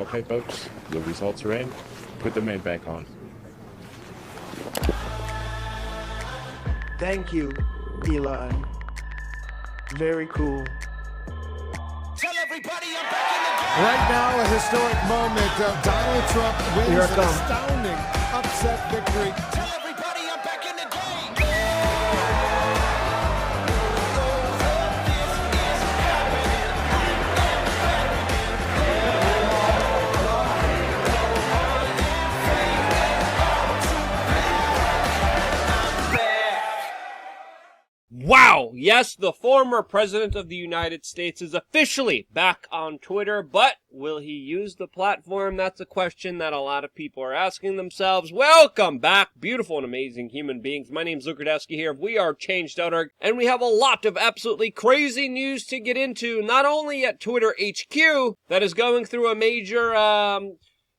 Okay, folks, the results are in. Put the man back on. Thank you, Elon. Very cool. Tell everybody I'm back in the game. Right now, a historic moment. Donald Trump wins an astounding upset victory. Tell everybody I'm back in the game. Wow! Yes, the former president of the United States is officially back on Twitter, but will he use the platform? That's a question that a lot of people are asking themselves. Welcome back, beautiful and amazing human beings. My name's Luke Rudowski here. We are Change.org, and we have a lot of absolutely crazy news to get into, not only at Twitter HQ, that is going through a major,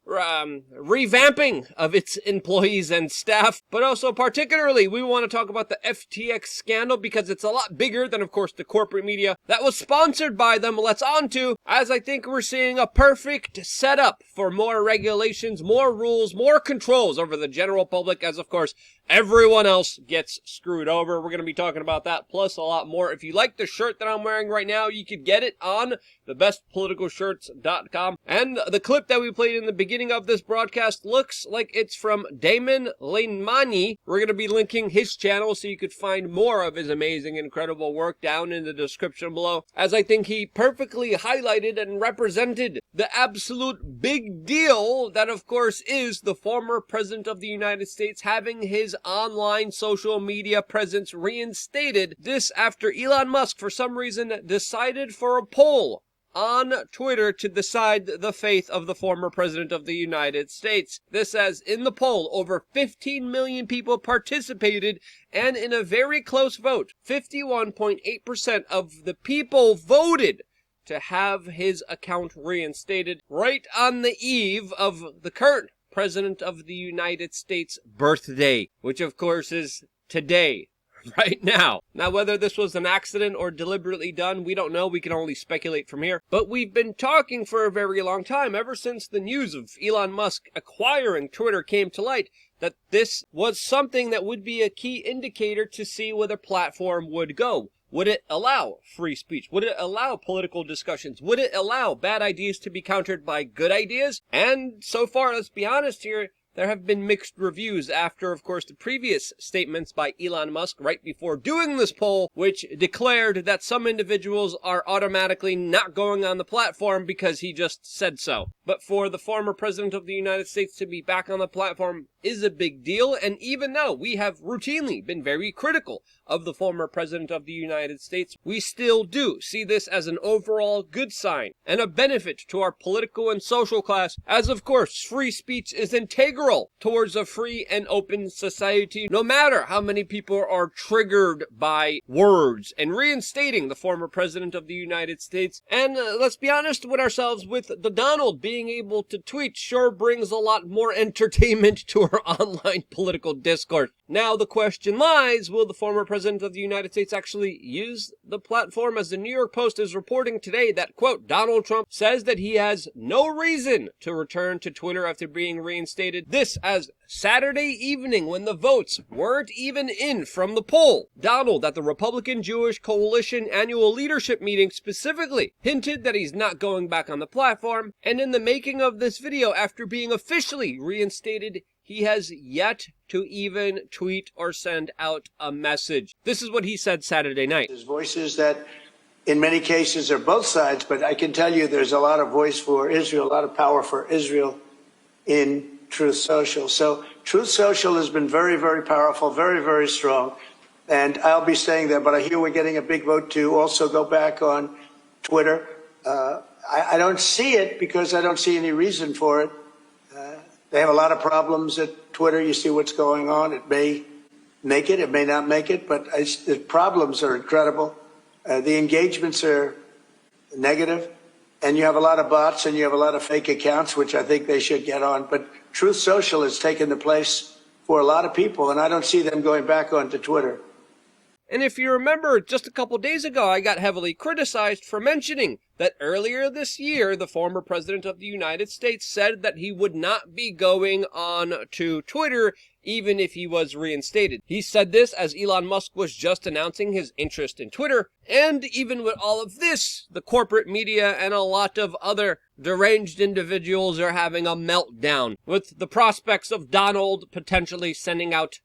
revamping of its employees and staff, but also particularly we want to talk about the FTX scandal because it's a lot bigger than, of course, the corporate media that was sponsored by them. Let's on to, as I think we're seeing a perfect setup for more regulations, more rules, more controls over the general public as, of course, everyone else gets screwed over. We're going to be talking about that plus a lot more. If you like the shirt that I'm wearing right now, you could get it on thebestpoliticalshirts.com. And the clip that we played in the beginning of this broadcast looks like it's from Damon Leimani. We're going to be linking his channel so you could find more of his amazing, incredible work down in the description below, as I think he perfectly highlighted and represented the absolute big deal that, of course, is the former president of the United States having his online social media presence reinstated. This after Elon Musk, for some reason, decided for a poll on Twitter to decide the fate of the former president of the United States. This says, in the poll, over 15 million people participated, and in a very close vote, 51.8% of the people voted to have his account reinstated right on the eve of the current President of the United States' birthday, which of course is today, right now. Now, whether this was an accident or deliberately done, we don't know. We can only speculate from here. But we've been talking for a very long time, ever since the news of Elon Musk acquiring Twitter came to light, that this was something that would be a key indicator to see where the platform would go. Would it allow free speech? Would it allow political discussions? Would it allow bad ideas to be countered by good ideas? And so far, let's be honest here, there have been mixed reviews after, of course, the previous statements by Elon Musk right before doing this poll, which declared that some individuals are automatically not going on the platform because he just said so. But for the former president of the United States to be back on the platform is a big deal, and even though we have routinely been very critical of the former president of the United States, we still do see this as an overall good sign and a benefit to our political and social class, as of course free speech is integral towards a free and open society, no matter how many people are triggered by words. And reinstating the former president of the United States, and let's be honest with ourselves, with the Donald being able to tweet sure brings a lot more entertainment to our online political discourse. Now the question lies, will the former president of the United States actually use the platform? As the New York Post is reporting today that, quote, Donald Trump says that he has no reason to return to Twitter after being reinstated. This as Saturday evening, when the votes weren't even in from the poll. Donald, at the Republican Jewish Coalition annual leadership meeting, specifically hinted that he's not going back on the platform, and in the making of this video, after being officially reinstated, he has yet to even tweet or send out a message. This is what he said Saturday night. There's voices that in many cases are both sides, but I can tell you there's a lot of voice for Israel, a lot of power for Israel in Truth Social. So Truth Social has been very, very powerful, very, very strong. And I'll be staying there, but I hear we're getting a big vote to also go back on Twitter. I don't see it because I don't see any reason for it. They have a lot of problems at Twitter. You see what's going on. It may make it, it may not make it, but the problems are incredible. The engagements are negative, and you have a lot of bots and you have a lot of fake accounts, which I think they should get on. But Truth Social has taken the place for a lot of people, and I don't see them going back onto Twitter. And if you remember, just a couple days ago, I got heavily criticized for mentioning that earlier this year, the former president of the United States said that he would not be going on to Twitter even if he was reinstated. He said this as Elon Musk was just announcing his interest in Twitter. And even with all of this, the corporate media and a lot of other deranged individuals are having a meltdown with the prospects of Donald potentially sending out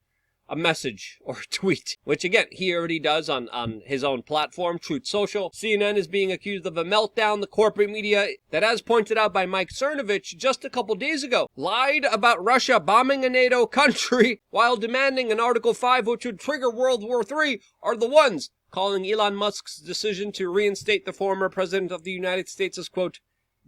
a message or a tweet, which again, he already does on his own platform, Truth Social. CNN is being accused of a meltdown. The corporate media that, as pointed out by Mike Cernovich just a couple days ago, lied about Russia bombing a NATO country while demanding an Article 5 which would trigger World War III, are the ones calling Elon Musk's decision to reinstate the former president of the United States as, quote,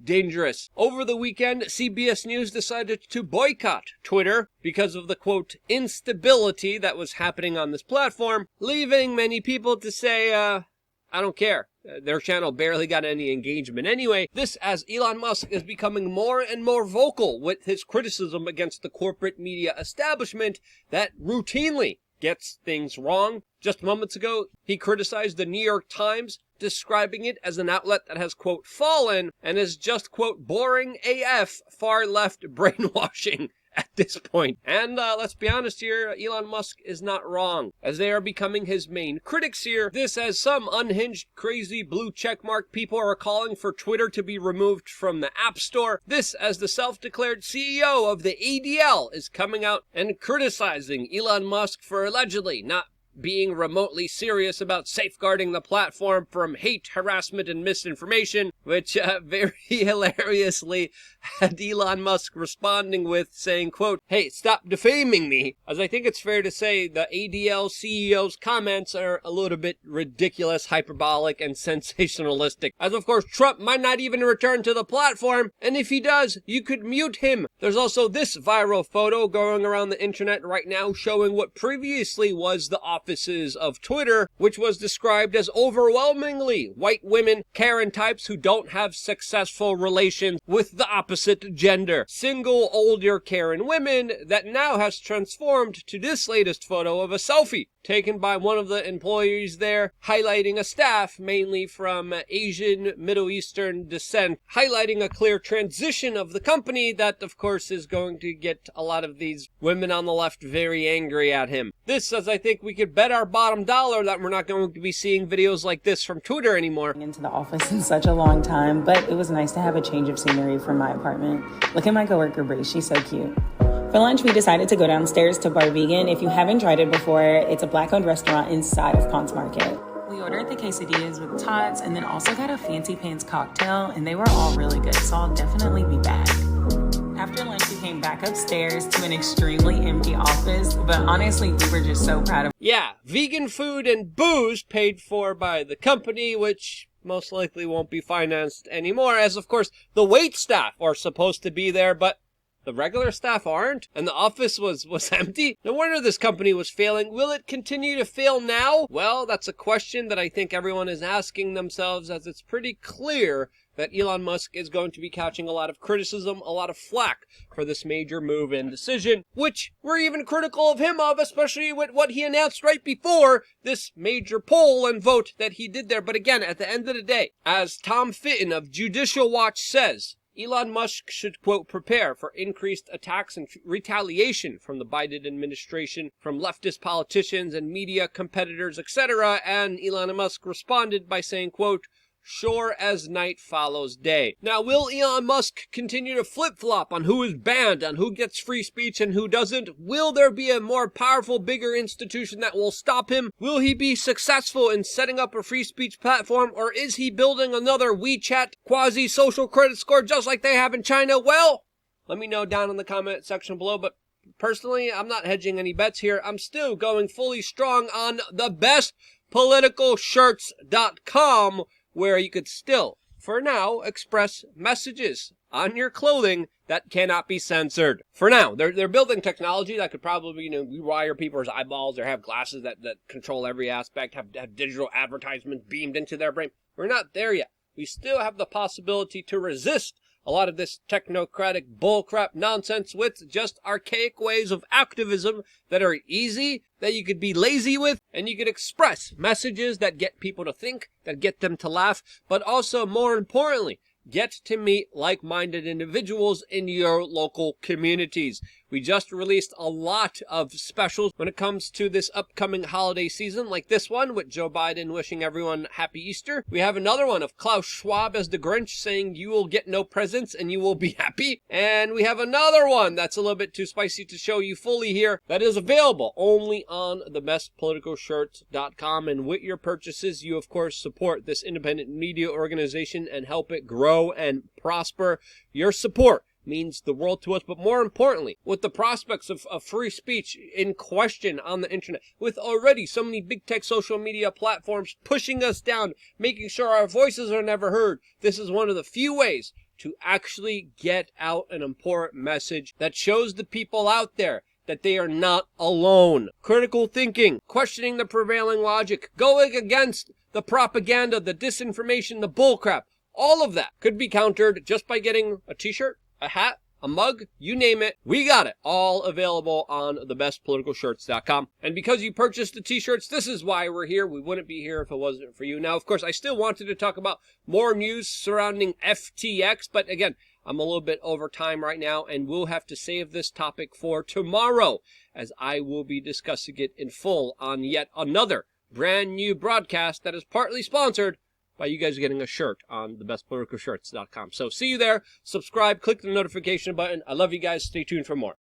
dangerous. Over the weekend, CBS News decided to boycott Twitter because of the, quote, instability that was happening on this platform, leaving many people to say, I don't care. Their channel barely got any engagement anyway. This as Elon Musk is becoming more and more vocal with his criticism against the corporate media establishment that routinely gets things wrong. Just moments ago, he criticized the New York Times, describing it as an outlet that has, quote, fallen and is just, quote, boring AF far-left brainwashing at this point. And let's be honest here, Elon Musk is not wrong, as they are becoming his main critics here. This as some unhinged, crazy blue checkmark people are calling for Twitter to be removed from the App Store. This as the self-declared CEO of the ADL is coming out and criticizing Elon Musk for allegedly not being remotely serious about safeguarding the platform from hate, harassment, and misinformation, which very hilariously had Elon Musk responding with saying, quote, hey, stop defaming me, as I think it's fair to say the ADL CEO's comments are a little bit ridiculous, hyperbolic, and sensationalistic, as of course Trump might not even return to the platform, and if he does, you could mute him. There's also this viral photo going around the internet right now showing what previously was the offices of Twitter, which was described as overwhelmingly white women, Karen types who don't have successful relations with the opposite gender. Single, older Karen women that now has transformed to this latest photo of a selfie taken by one of the employees there, highlighting a staff mainly from Asian, Middle Eastern descent, highlighting a clear transition of the company that, of course, is going to get a lot of these women on the left very angry at him. This, as I think we could bet our bottom dollar that we're not going to be seeing videos like this from Twitter anymore. Into the office in such a long time, but it was nice to have a change of scenery from my apartment. Look at my coworker Grace, she's so cute. For lunch, we decided to go downstairs to Bar Vegan. If you haven't tried it before, it's a Black-owned restaurant inside of Ponce Market. We ordered the quesadillas with tots and then also got a Fancy Pants cocktail, and they were all really good, so I'll definitely be back. After lunch, we came back upstairs to an extremely empty office, but honestly, we were just so proud of. Yeah, vegan food and booze paid for by the company, which most likely won't be financed anymore, as of course the wait staff are supposed to be there, but the regular staff aren't, and the office was empty. No wonder this company was failing. Will it continue to fail now? Well, that's a question that I think everyone is asking themselves, as it's pretty clear that Elon Musk is going to be catching a lot of criticism, a lot of flack for this major move and decision, which we're even critical of him of, especially with what he announced right before this major poll and vote that he did there. But again, at the end of the day, as Tom Fitton of Judicial Watch says, Elon Musk should, quote, prepare for increased attacks and retaliation from the Biden administration, from leftist politicians and media competitors, etc. And Elon Musk responded by saying, quote, sure as night follows day. Now, will Elon Musk continue to flip-flop on who is banned, on who gets free speech and who doesn't? Will there be a more powerful, bigger institution that will stop him? Will he be successful in setting up a free speech platform, or is he building another WeChat quasi-social credit score just like they have in China? Well, let me know down in the comment section below, but personally, I'm not hedging any bets here. I'm still going fully strong on the bestpoliticalshirts.com, where you could still, for now, express messages on your clothing that cannot be censored. For now, they're building technology that could probably, rewire people's eyeballs or have glasses that control every aspect, have digital advertisements beamed into their brain. We're not there yet. We still have the possibility to resist a lot of this technocratic bullcrap nonsense with just archaic ways of activism that are easy, that you could be lazy with, and you could express messages that get people to think, that get them to laugh, but also, more importantly, get to meet like-minded individuals in your local communities. We just released a lot of specials when it comes to this upcoming holiday season, like this one with Joe Biden wishing everyone happy Easter. We have another one of Klaus Schwab as the Grinch saying you will get no presents and you will be happy. And we have another one that's a little bit too spicy to show you fully here that is available only on thebestpoliticalshirts.com. And with your purchases, you of course support this independent media organization and help it grow and prosper. Your support means the world to us, but more importantly, with the prospects of free speech in question on the internet, with already so many big tech social media platforms pushing us down, making sure our voices are never heard, this is one of the few ways to actually get out an important message that shows the people out there that they are not alone. Critical thinking, questioning the prevailing logic, going against the propaganda, the disinformation, the bullcrap, all of that could be countered just by getting a t-shirt, a hat, a mug, you name it. We got it all available on thebestpoliticalshirts.com. And because you purchased the t-shirts, this is why we're here. We wouldn't be here if it wasn't for you. Now, of course, I still wanted to talk about more news surrounding FTX, but again, I'm a little bit over time right now, and we'll have to save this topic for tomorrow, as I will be discussing it in full on yet another brand new broadcast that is partly sponsored by you guys getting a shirt on thebestpoliticalshirts.com. So see you there. Subscribe, click the notification button. I love you guys. Stay tuned for more.